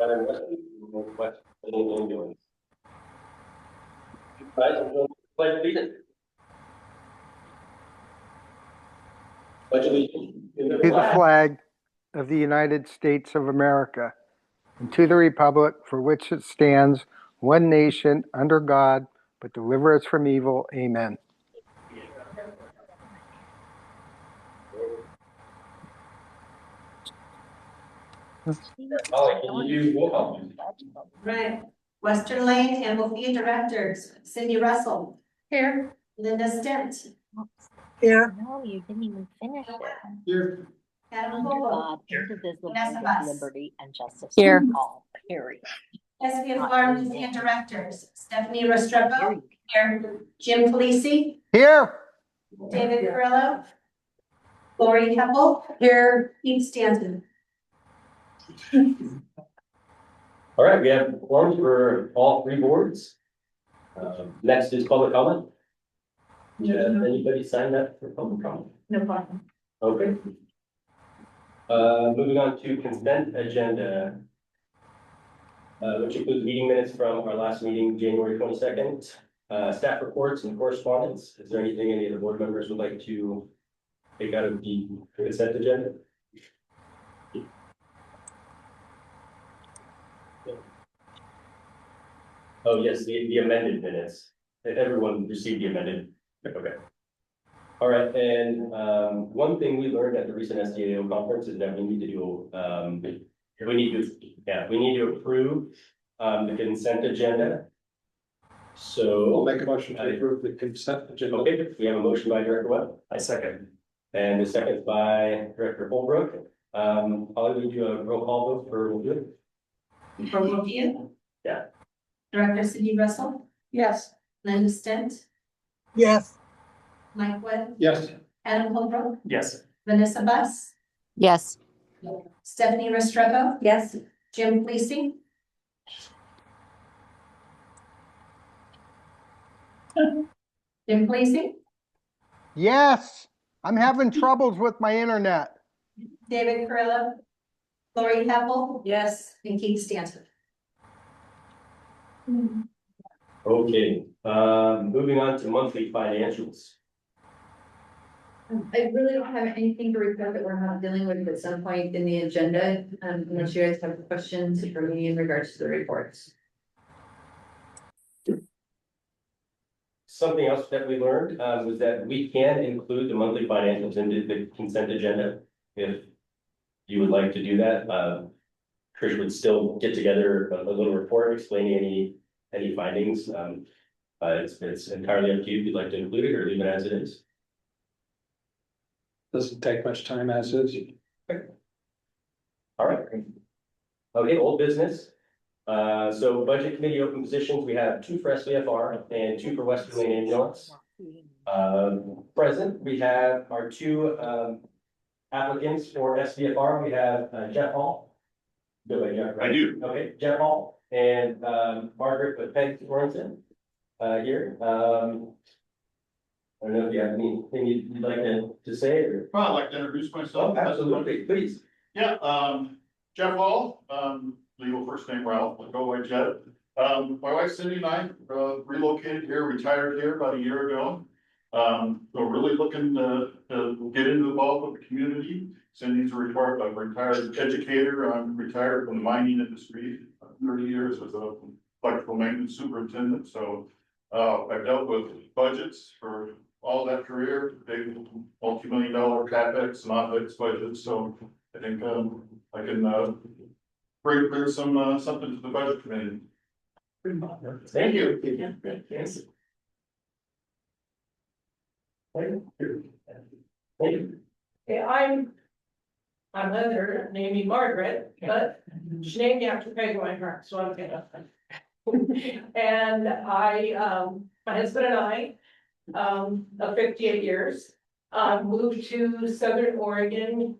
Madam President, no question, any ambulance. Guys, I'm going to pledge allegiance. Pledge allegiance To the flag of the United States of America and to the republic for which it stands, one nation, under God, but deliver us from evil. Amen. Holly, can you do roll call? Right. Western Lane and WLFEA directors, Cindy Russell. Here. Linda Stent. Here. No, you didn't even finish it. Here. Adam Under Cole. God, indivisible, Vanessa with Bus. liberty and justice Here. for all, period. SVFR Museum directors, Stephanie Restrepo. Here. Jim Polisi. Here. David Carrillo. Lori Keppel. Here. Pete Stanton. All right, we have forms for all three boards. Next is public comment. Anybody sign up for public comment? No problem. Okay. Moving on to consent agenda, which includes meeting minutes from our last meeting, January 22nd, staff reports and correspondence. Is there anything any of the board members would like to take out of the consent agenda? Oh, yes, the amended minutes. Everyone received the amended. Okay. All right, and one thing we learned at the recent SDAO conference is that we need to do we need to approve the consent agenda. So I'll make a motion to approve the consent agenda. okay, we have a motion by Director Webb. I second. And a second by Director Holbrook. I'll leave you a roll call vote for review. For WLFEA. Yeah. Director Cindy Russell. Yes. Linda Stent. Yes. Mike Webb. Yes. Adam Holbrook. Yes. Vanessa Bus. Yes. Stephanie Restrepo. Yes. Jim Polisi. Jim Polisi. Yes. I'm having troubles with my internet. David Carrillo. Lori Keppel. Yes. And Keith Stanton. Okay, moving on to monthly financials. I really don't have anything to report that we're not dealing with at some point in the agenda, unless you guys have questions for me in regards to the reports. Something else that we learned was that we can include the monthly financials into the consent agenda if you would like to do that. Trish would still get together a little report explaining any findings. It's entirely up to you if you'd like to include it or leave it as it is. Doesn't take much time as is. All right. Okay, old business. So budget committee open positions, we have 2 for SVFR and 2 for Western Lane Ambulance. Present, we have our 2 applicants for SVFR. We have Jeff Hall. Go ahead, Jeff. Right? I do. Okay, Jeff Hall and Margaret Peg-Sorensen here. I don't know if you have anything you'd like to say or. Well, I'd like to introduce myself. Oh, absolutely, please. Yeah, Jeff Hall, legal first name Ralph, we'll go by Jeff. My wife Cindy and I relocated here, retired here about a year ago. So really looking to get into the bulk of the community. Cindy's a retired educator. I'm retired from the mining industry, 30 years as a electrical maintenance superintendent. So I've dealt with budgets for all that career, big multi-million-dollar CapEx and OpEx budgets. So I think I can bring some something to the budget committee. Thank you. Yes. Thank you. Okay, I'm Heather, named Margaret, but she named me after Peg Weinhardt, so I'm gonna. And my husband and I, of 58 years, moved to Southern Oregon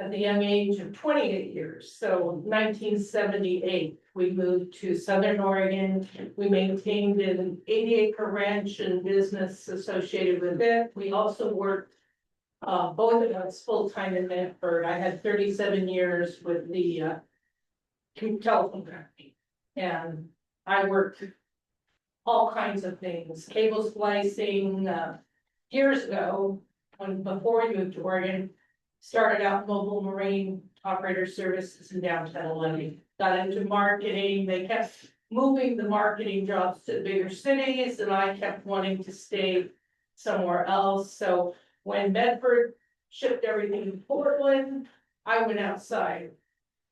at the young age of 28 years. So 1978, we moved to Southern Oregon. We maintained an 80-acre ranch and business associated with it. We also worked both of us full-time in Medford. I had 37 years with the telephone company. And I worked all kinds of things, cable splicing, years ago, before I moved to Oregon. Started out mobile marine operator services in downtown London, got into marketing, they kept moving the marketing jobs to bigger cities, and I kept wanting to stay somewhere else, so when Bedford shipped everything to Portland, I went outside.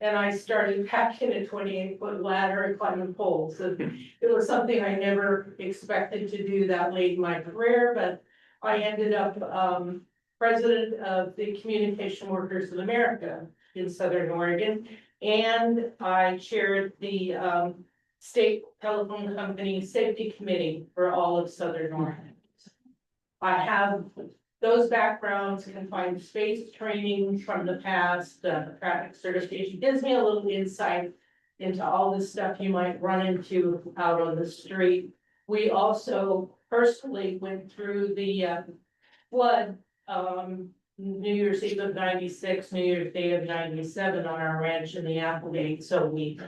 And I started packing a 28-foot ladder and climbing poles, and it was something I never expected to do that late in my career, but I ended up, president of the Communication Workers of America in Southern Oregon. And I chaired the, state telephone company safety committee for all of Southern Oregon. I have those backgrounds, confined space training from the past, traffic certification gives me a little insight into all the stuff you might run into out on the street. We also personally went through the flood, New Year's Eve of '96, New Year's Day of '97 on our ranch in the Applegate, so we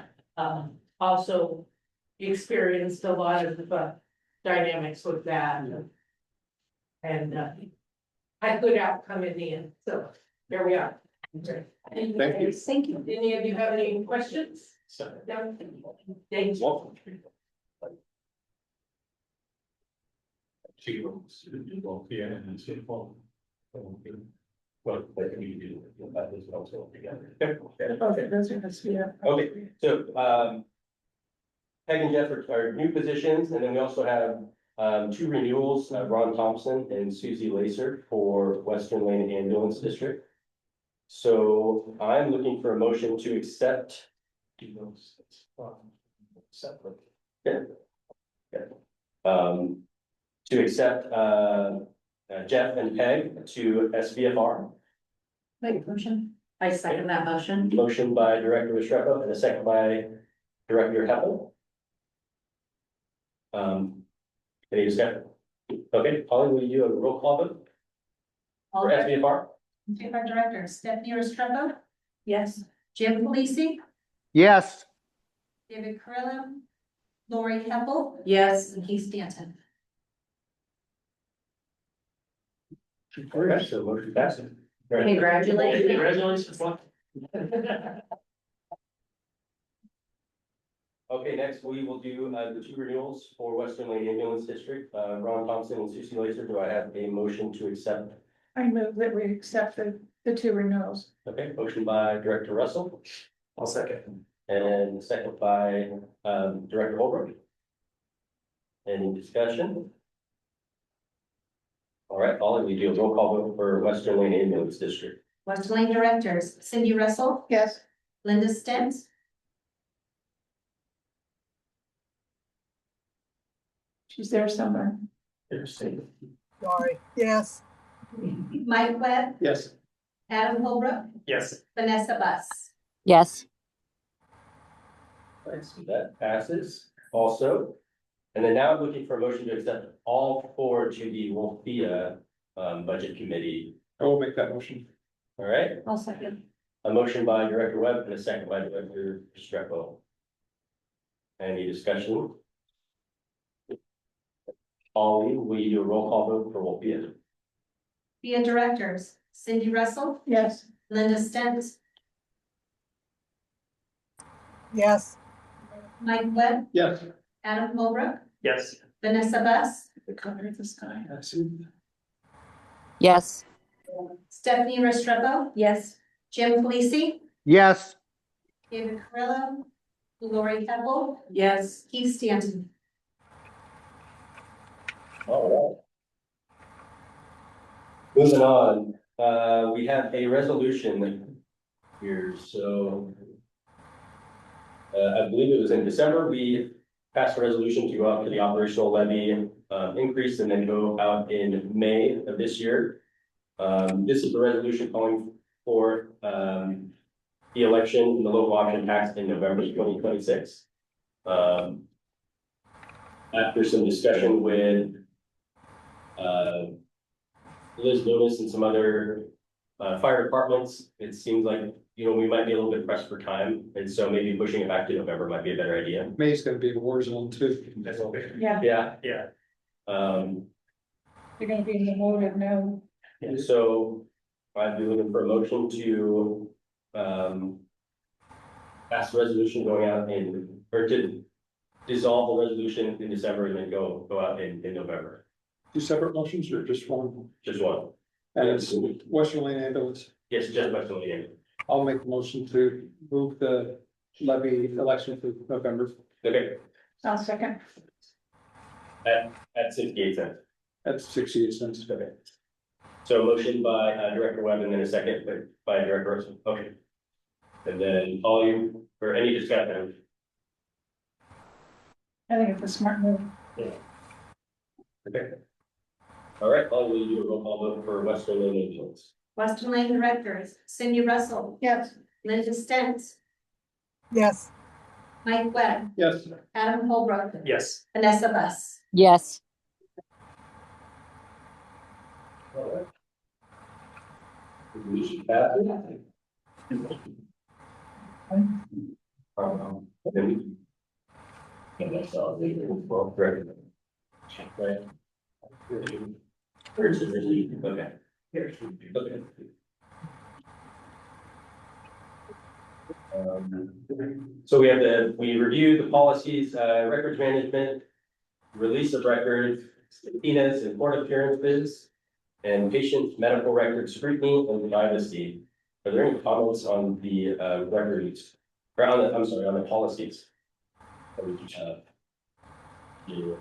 also experienced a lot of dynamics with that. And had good outcome in the end, so there we are. Thank you. Thank you. Any of you have any questions? No? Thank you. Well, like we do, that is also together. Okay, those are the, yeah. Okay, so, Peg and Jeff are new positions, and then we also have, two renewals, Ron Thompson and Susie Lacer for Western Lane Ambulance District. So I'm looking for a motion to accept. Separate. Yeah. Yeah. To accept, Jeff and Peg to SVFR. Make a motion. I second that motion. Motion by Director Restrepo and a second by Director Heppel. Any discussion? Okay, Polly, will you do a roll call vote for SVFR? SVFR Director Stephanie Restrepo, Yes. Jim Felici, Yes. David Carrillo, Lori Heppel, Yes. and Keith Stanton. All right, so motion passes. All right. Congratulations. Congratulations. Okay, next we will do the two renewals for Western Lane Ambulance District, Ron Thompson and Susie Lacer. Do I have a motion to accept? I move that we accept the two renewals. Okay, motion by Director Russell. I'll second. And second by Director Holbrook. Any discussion? All right, Polly, we do a roll call vote for Western Lane Ambulance District. Western Lane Directors Cindy Russell, Yes. Linda Stent, She's there somewhere. Sorry. Yes. Mike Webb, Yes. Adam Holbrook, Yes. Vanessa Bus. Yes. All right, so that passes also. And then now I'm looking for a motion to accept all four to the WLFEA budget committee. I will make that motion. All right, I'll second. a motion by Director Webb and a second by Director Restrepo. Any discussion? Ollie, will you do a roll call vote for WLFEA? WLFEA Directors Cindy Russell, Yes. Linda Stent, Yes. Mike Webb, Yes. Adam Holbrook, Yes. Vanessa Bus, The color of the sky. Yes. Stephanie Restrepo, Yes. Jim Felici, Yes. David Carrillo, Lori Heppel, Yes. Keith Stanton. All right. Moving on, we have a resolution here, so. I believe it was in December, we passed a resolution to go out to the operational levy increase and then go out in May of this year. This is the resolution calling for the election and the local option tax in November 2026. After some discussion with Liz Notice and some other fire departments, it seems like, you know, we might be a little bit pressed for time, and so maybe pushing it back to November might be a better idea. May's gonna be a war zone too. Yeah. Yeah. Um, You're gonna be in the mode of no. yeah, so I'd be looking for a motion to, pass the resolution going out or to dissolve the resolution in December and then go out in November, Two separate motions or just one? just one. And it's Western Lane ambulance. Yes, just Western Lane. I'll make the motion to move the levy election to November Okay, I'll second. at 68 cents. at 68 cents. Okay. So motion by Director Webb and then a second by Director Russell. Okay. And then all you, for any discussion, I think it's a smart move. okay. All right, all we do a roll call vote for Western Lane ambulance. Western Lane Directors, Cindy Russell, Yes. Linda Stent, Yes. Mike Webb, Yes. Adam Holbrook, Yes. Vanessa Bus. Yes. All right. Resolution passes. Then we. And that's all. Well, correct. Right. Where's the receipt? Okay. Okay. So we reviewed the policies, records management, release of records, subpoenas and court appearances, and patient medical record scrutiny and privacy. Are there any comments on the records, or on the, I'm sorry, on the policies? That we each have? Yeah.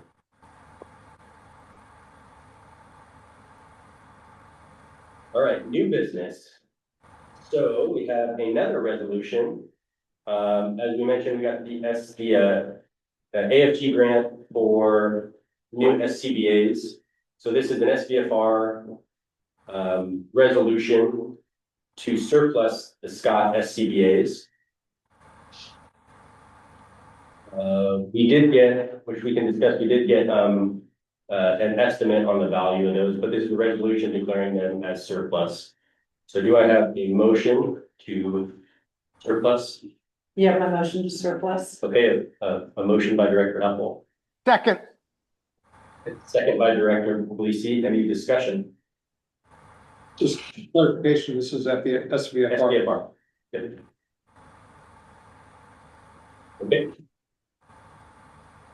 All right, new business. So we have another resolution. As we mentioned, we got the AFG grant for new SCBA's. So this is an SBFR resolution to surplus the Scott SCBA's. We did get, which we can discuss, we did get an estimate on the value of those, but this is a resolution declaring them as surplus. So do I have a motion to surplus? Yeah, my motion to surplus. Okay, a motion by Director Apple, Second. second by Director Polisi. Any discussion? Just clarification, this is at the SVFR. SBFR. Good. Okay.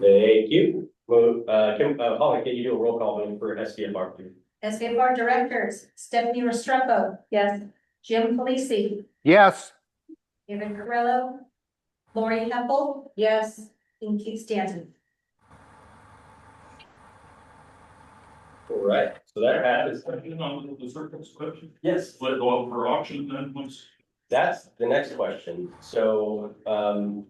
Thank you. Well, Holly, can you do a roll call vote for SBFR, please? SVFR Directors, Stephanie Restrepo. Yes. Jim Polisi, Yes. David Carrillo, Lori Heppel, Yes. and Keith Stanton. All right, so that happens. On the surplus question, Yes, let go out for auction then once. that's the next question. So,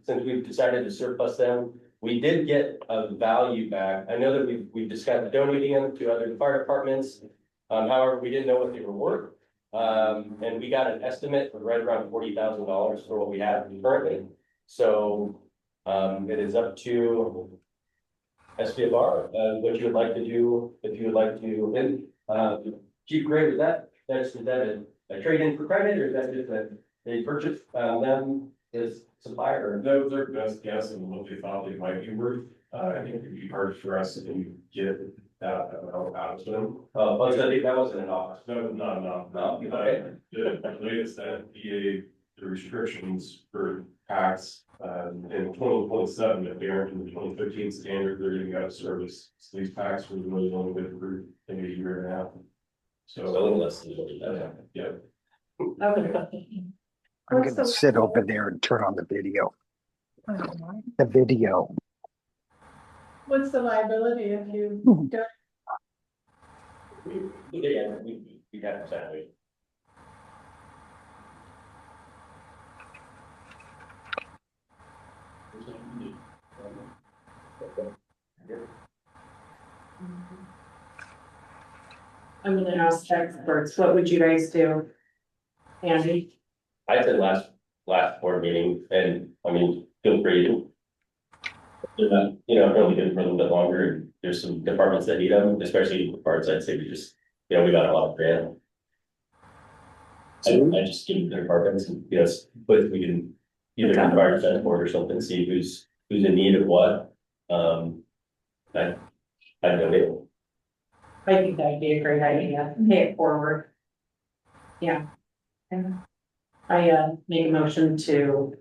since we've decided to surplus them, we did get a value back. I know that we've discussed donating them to other fire departments. However, we didn't know what they were worth. And we got an estimate of right around $40,000 for what we have currently. So, it is up to SBFR, what you would like to do, if you would like to, and, Chief Gray, is that a trade-in for credit, or is that just a, they purchase, them as supplier? That was our best guess and what they thought they might be worth. I think it'd be hard for us to get that amount out of them. But I think that wasn't an offer. No. Okay. The latest FDA, the restrictions for packs, in 2027, if they aren't in the 2015 standard, they're getting out of service. So these packs were really only good for maybe a year and a half. So a little less than what you have. Yeah. I'm gonna sit over there and turn on the video. The video. What's the liability if you don't? Yeah, we have to sign it. I'm gonna ask experts, what would you guys do? Andy? I said last board meeting, and I mean, feel free to. They're not, really good for a little bit longer. There's some departments that need them, especially parts. I'd say we just, we got a lot of grant. I just give their departments and yes, but we can either fire defense board or something, see who's in need of what. I donate. I think that'd be a great idea, pay it forward. Yeah. And I make a motion to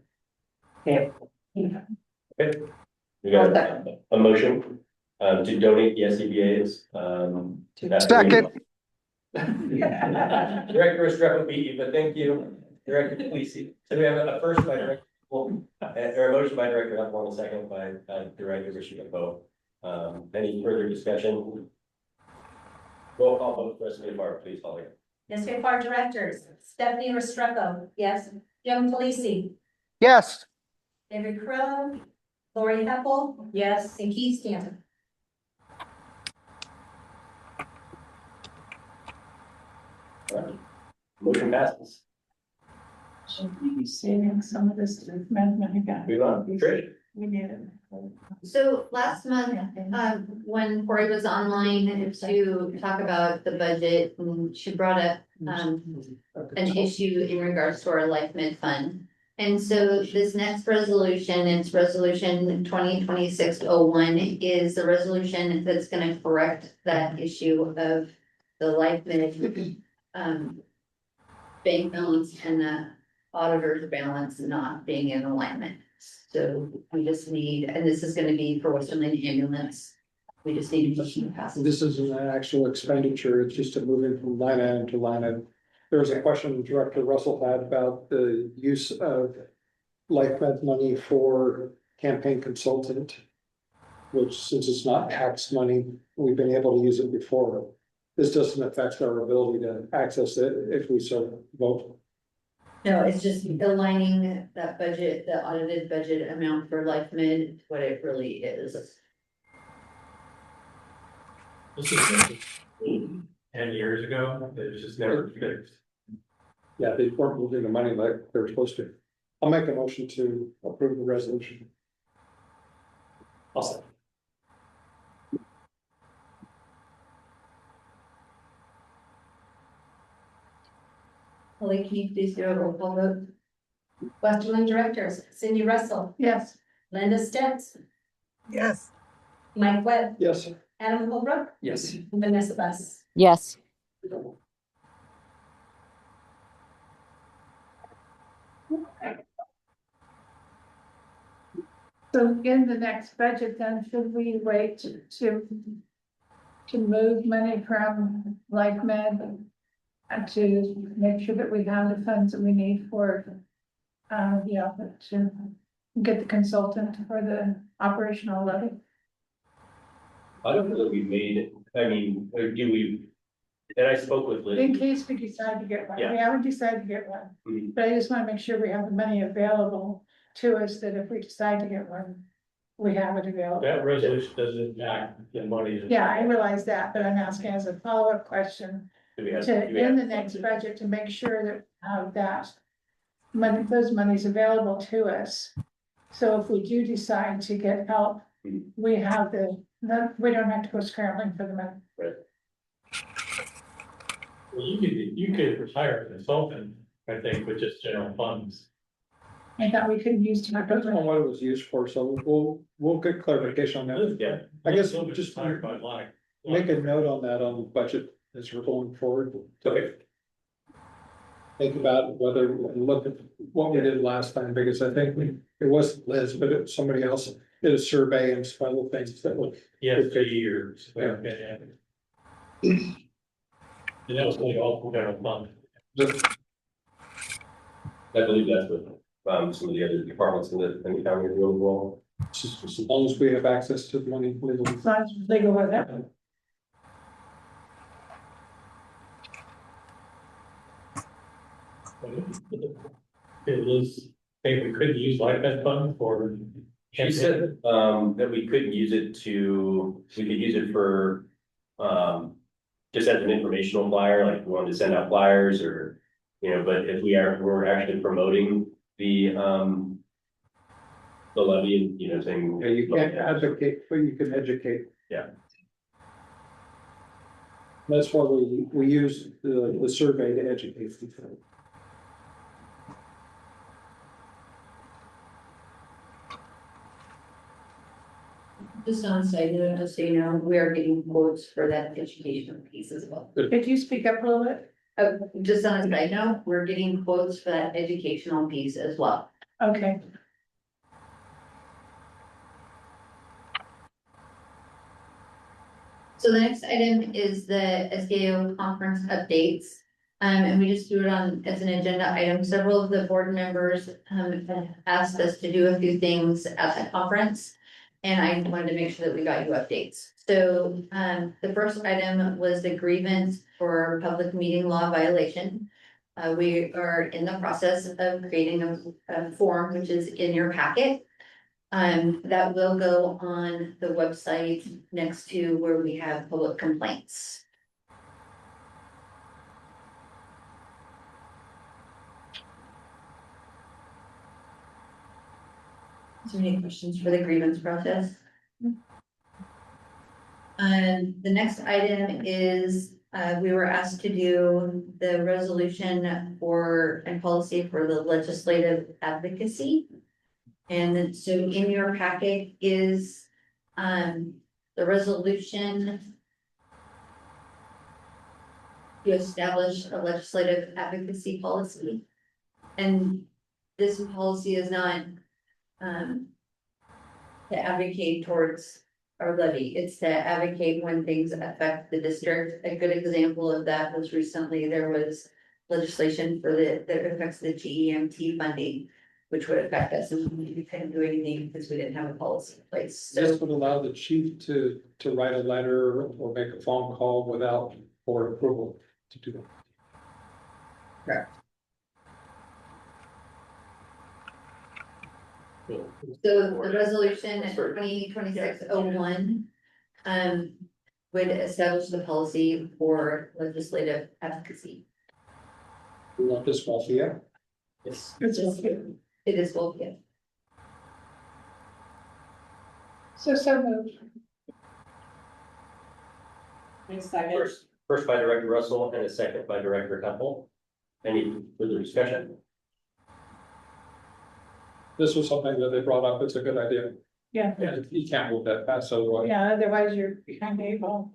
pay it. We got a motion to donate the SCBA's to that. Second. Director Restrepo, but thank you, Director Puglisi. So we have a first by Director, or a motion by Director Upwell, a second by Director Restrepo. Any further discussion? Roll call vote for SBFR, please, Holly. SBFR directors, Stephanie Restrepo. Yes. Jim Talisi, Yes. David Crow, Lori Heppel. Yes. And Keith Stanton. All right. Motion passes. Should we be saving some of this to management again? Move on, Trish. We need it. So last month, when Corey was online to talk about the budget, and she brought up, an issue in regards to our life med fund. And so this next resolution, it's resolution 2026-01, is the resolution that's gonna correct that issue of the life med, bank balance and the auditor's balance not being in alignment. So we just need, and this is gonna be for Western Lane ambulance. We just need a motion to pass. This isn't an actual expenditure, it's just a moving from line item to line item. There was a question Director Russell had about the use of life med money for campaign consultant. Which, since it's not tax money, we've been able to use it before. This doesn't affect our ability to access it if we so vote. No, it's just aligning that budget, the audited budget amount for life med, what it really is. This is 10 years ago, it's just never fixed. Yeah, they weren't moving the money like they were supposed to. I'll make a motion to approve the resolution. Awesome. Holly, can you please do a roll call vote? Western directors, Cindy Russell. Yes. Linda Stentz. Yes. Mike Webb. Yes. Adam Holbrook. Yes. Vanessa Bus. Yes. So in the next budget, then should we wait to move money from life med and to make sure that we have the funds that we need for, to get the consultant for the operational levy? I don't know that we've made, I mean, do we, and I spoke with In Liz. case we decide to get one, Yeah. we haven't decided to get one, Mhm. but I just wanna make sure we have the money available to us, that if we decide to get one, we have it available. That resolution doesn't impact the money. Yeah, I realize that, but I'm asking as a follow-up question Do we have- to, do we in have- the next budget, to make sure that, that money, those monies available to us. So if we do decide to get help, Mhm. we have we don't have to go scrambling for the money. Well, you could hire a consultant, I think, with just general funds. I thought we could use to. Depends on what it was used for, so we'll get clarification on that. Yeah. I guess Little bit just tired by line. make a note on that on the budget as we're going forward. Okay. Think about whether, and look at what we did last time, because I think it wasn't Liz, but it was somebody else did a survey and some other things that look. Yeah, 3 years. Yeah. And that was like all general fund. I believe that's what, some of the other departments in the county are doing well. Just as long as we have access to the money legally. As long as they go with that. It was, hey, we couldn't use life ed fund for. She said, that we couldn't use it we could use it for, just as an informational flyer, like we wanted to send out flyers or, but if we're actually promoting the levy and, saying. Yeah, you can't advocate, but you can educate. Yeah. That's why we use the survey to educate people. Just on a side note, just so you know, we are getting quotes for that educational piece as well. Could you speak up a little bit? Just on a side note, we're getting quotes for that educational piece as well. Okay. So the next item is the SDAO conference updates. And we just threw it on as an agenda item. Several of the board members have asked us to do a few things at the conference. And I wanted to make sure that we got you updates. So the first item was the grievance for public meeting law violation. We are in the process of creating a form, which is in your packet. That will go on the website next to where we have public complaints. Is there any questions for the grievance process? The next item is, we were asked to do the resolution for and policy for the legislative advocacy. And then, so in your packet is, the resolution to establish a legislative advocacy policy. And this policy is not, to advocate towards our levy, it's to advocate when things affect the district. A good example of that was recently there was legislation for that affects the GEMT funding, which would affect us, and we couldn't do anything because we didn't have a policy in place. So This would allow the chief to write a letter or make a phone call without board approval to do that. correct. So the resolution 2026-01 would establish the policy for legislative advocacy. We want this WLFEA. Yes. It is both, yeah. So moved. First by Director Russell and a second by Director Temple. Any further discussion? This was something that they brought up. It's a good idea. Yeah, And you can't move that fast otherwise. yeah, otherwise you're behind the eight ball.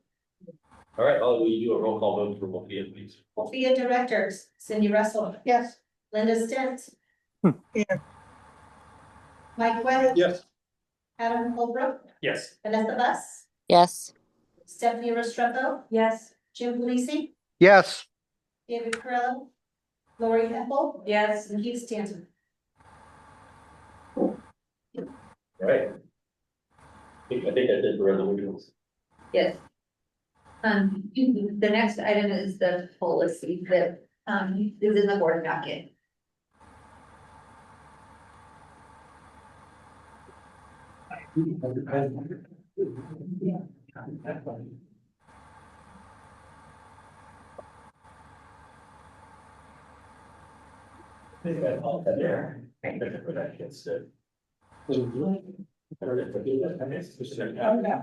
All right, will you do a roll call vote for WLFEA, please? WLFEA directors, Cindy Russell, Yes. Linda Stint. Yeah. Mike Webb. Yes. Adam Holbrook, Yes. Vanessa Bus, Yes. Stephanie Restrepo, Yes. Jim Polisi, Yes. David Carrillo, Lori Hempel. Yes. And Keith Stanton. All right. I think that did the resolutions. Yes. The next item is the policy that is in the board docket. Oh, that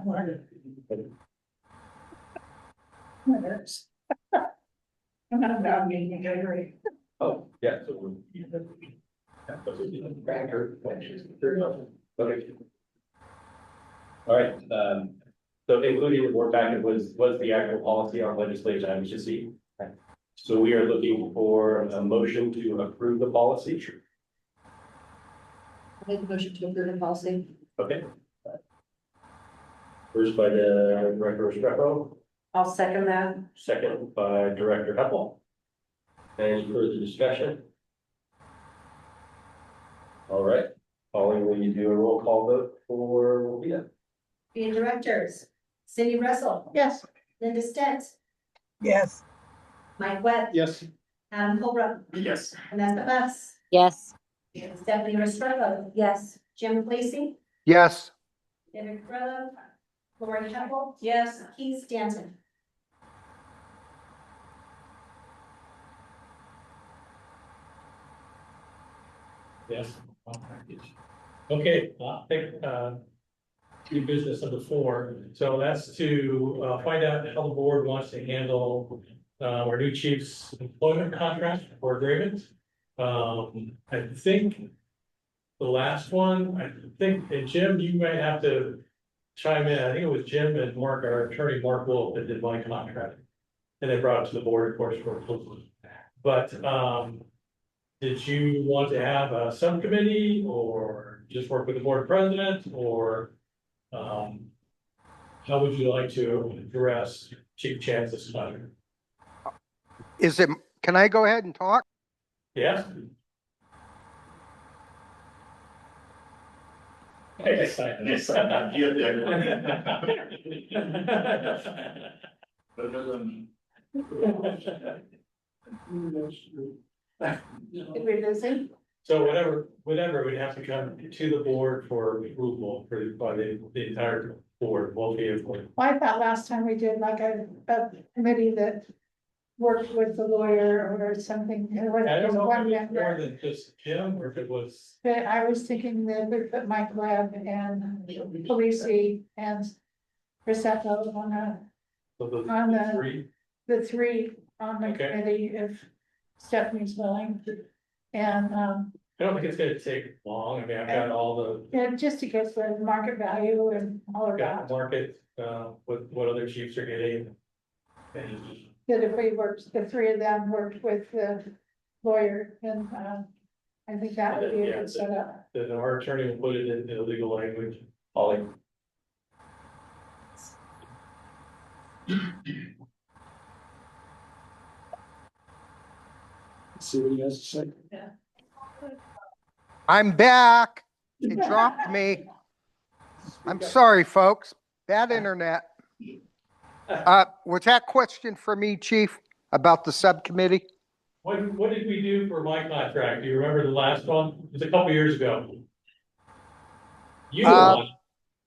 one. I'm not about meeting, I agree. Oh, yeah. Okay. All right, so including the board packet was the actual policy on legislation I should see. So we are looking for a motion to approve the policy. Make a motion to approve the policy. Okay. First by the Director Restrepo, I'll second that. second by Director Heppel. Any further discussion? All right, Pauline, will you do a roll call vote for WLFEA? WLFEA directors, Cindy Russell, Yes. Linda Stint, Yes. Mike Webb, Yes. Adam Holbrook, Yes. Vanessa Bus, Yes. Stephanie Restrepo. Yes. Jim Polisi, Yes. David Carrillo, Lori Hempel. Yes. Keith Stanton. Yes. Okay, I think, new business number 4, so that's to, find out how the board wants to handle, our new chief's employment contract or agreement. I think the last one, I think, and Jim, you might have to chime in. I think it was Jim and Mark, our attorney, Mark Wolf, that did my contract. And they brought it to the board, of course, for approval. But, did you want to have a subcommittee or just work with the board president or, how would you like to address Chief Chance's matter? Can I go ahead and talk? Yes? Yes, Yes. Better than. Did we lose him? So whatever, would have to come to the board for approval by the entire board, WLFEA board. Well, I thought last time we did like a committee that worked with the lawyer or something. It was I don't know if one it was more member. than just Jim or if it was, But I was thinking that we put Mike Webb and Polisi and Prosecco on the three. the three on the Okay. committee if Stephanie's willing. And, I don't think it's gonna take long. I mean, I've got all the, yeah, just to get the market value and all of got that. the market, what other chiefs are getting. And That if we worked, the three of them worked with the lawyer, and, I think that would be a Yeah, good setup. then our attorney will put it in legal language. Ollie. See what he has to say. I'm back. They dropped me. I'm sorry, folks. Bad internet. Was that question for me, Chief, about the subcommittee? What did we do for my contract? Do you remember the last one? It was a couple years ago. You were on.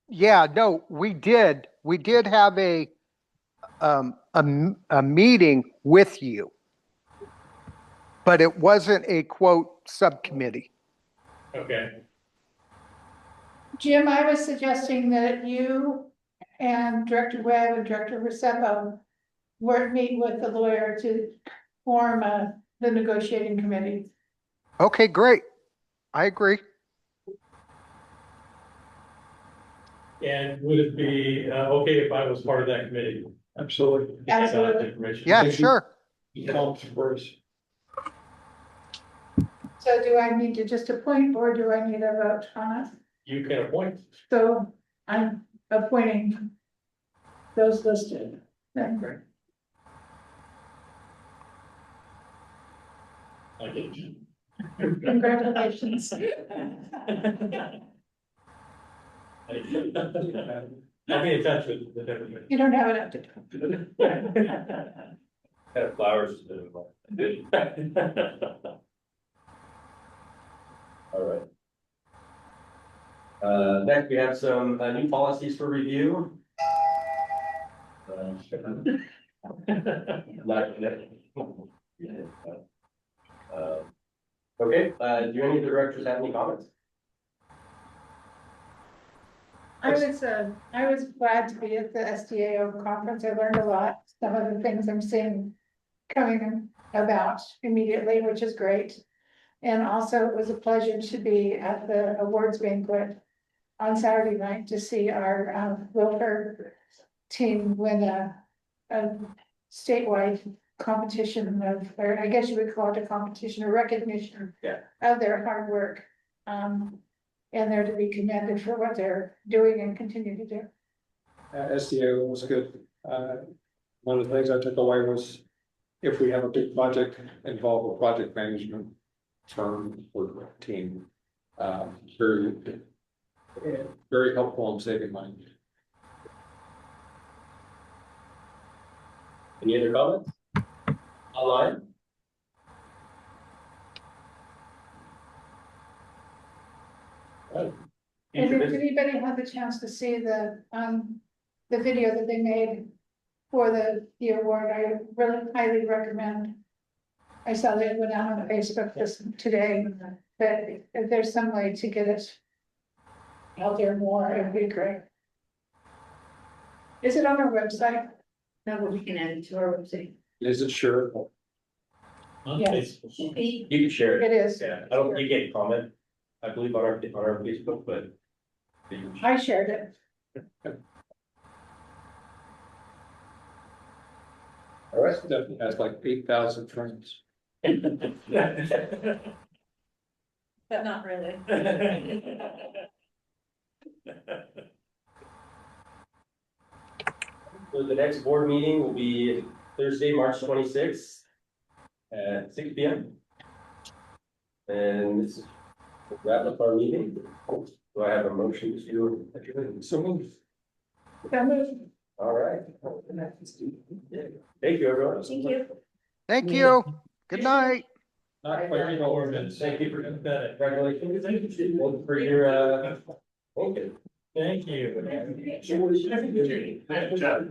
Yeah, no, we did. We did have a meeting with you, but it wasn't a quote subcommittee. Okay, Jim, I was suggesting that you and Director Webb and Director Rosepo meet with the lawyer to form the negotiating committee. Okay, great. I agree. and would it be, okay if I was part of that committee? Absolutely. Absolutely. Information. Yeah, sure. Count for us. So do I need to just appoint or do I need a vote on it? You can appoint. So I'm appointing those listed. Then great. I did. Congratulations. I'll be in touch with everybody. You don't have it up to do. Kind of flowers. All right. Next, we have some new policies for review. Not yet. Okay, do any of the directors have any comments? I was glad to be at the SDAO conference. I learned a lot. Some of the things I'm seeing coming about immediately, which is great. And also it was a pleasure to be at the awards banquet on Saturday night to see our Wilford team win a statewide competition of, or I guess you would call it a competition or recognition of their hard work. And they're to be commended for what they're doing and continue to do. SDA was good. One of the things I took away was if we have a big project, involve a project management firm or team. Very, very helpful in saving money. Any other comments? Online? And if anybody had the chance to see the video that they made for the award, I really highly recommend. I saw that it went out on Facebook today, but if there's some way to get it out there more, it'd be great. Is it on our website? No, but we can add it to our website. Is it sure? Yes. You can share it. It is. Yeah, I don't think you get comment, I believe on our Facebook, but. I shared it. All right. Stephanie has like 8,000 friends. But not really. So the next board meeting will be Thursday, March 26th at 6 p.m. And this is wrap up our meeting. Do I have a motion to adjourn? So moved. All right. Thank you, everyone. Thank you. Thank you. Good night. Not quite performance. Thank you for that. congratulations. Thank you for your thank you. Thank you. Jeff,